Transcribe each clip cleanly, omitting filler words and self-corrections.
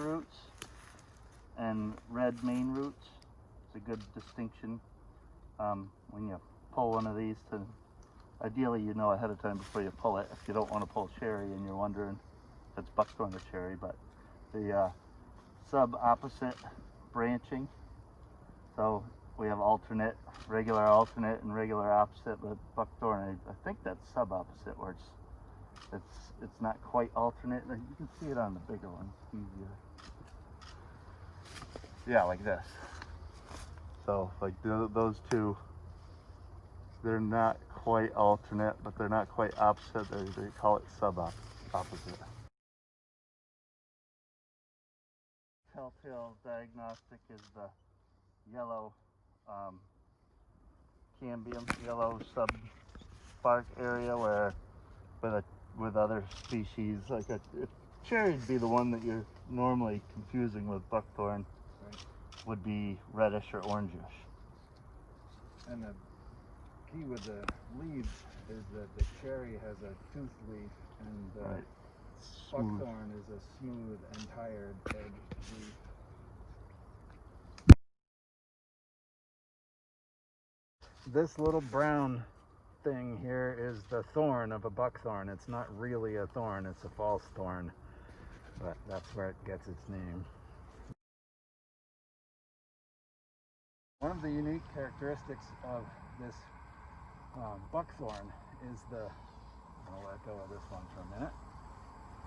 roots and red main roots. It's a good distinction. When you pull one of these, to ideally you know ahead of time before you pull it. If you don't want to pull cherry and you're wondering if it's buckthorn or cherry, but the sub-opposite branching. So we have alternate, regular alternate, and regular opposite. But buckthorn, I think that's sub-opposite, where it's not quite alternate. You can see it on the bigger ones, easier. Yeah, like this. So like those two, they're not quite alternate, but they're not quite opposite. They call it sub-opposite. Telltale diagnostic is the yellow cambium, yellow sub-bark area, where with other species, like cherry would be the one that you're normally confusing with buckthorn. Right. Would be reddish or orangish. And the key with the leaves is that the cherry has a toothed leaf, and the right. buckthorn is a smooth and tired edged leaf. This little brown thing here is the thorn of a buckthorn. It's not really a thorn, it's a false thorn, but that's where it gets its name. One of the unique characteristics of this buckthorn is I'll let go of this one for a minute,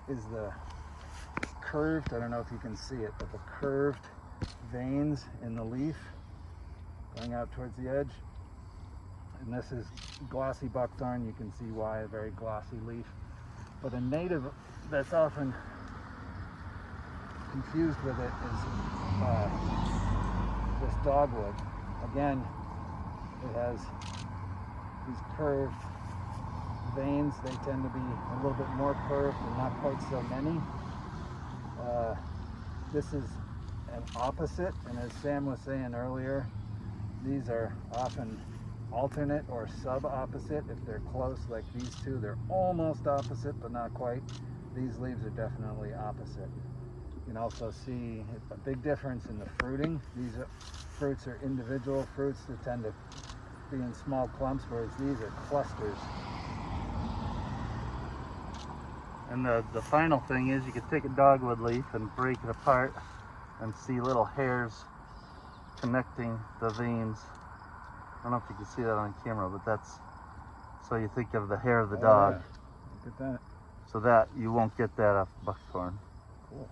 is the curved, I don't know if you can see it, but the curved veins in the leaf going out towards the edge. And this is glossy buckthorn. You can see why, a very glossy leaf. But a native that's often confused with it is this dogwood. Again, it has these curved veins. They tend to be a little bit more curved and not quite so many. This is an opposite, and as Sam was saying earlier, these are often alternate or sub-opposite. If they're close, like these two, they're almost opposite but not quite. These leaves are definitely opposite. You can also see a big difference in the fruiting. These fruits are individual fruits that tend to be in small clumps, whereas these are clusters. And the final thing is, you can take a dogwood leaf and break it apart and see little hairs connecting the veins. I don't know if you can see that on camera, but that's, so you think of the hair of the dog. Yeah. Look at that. So that, you won't get that off buckthorn. Cool.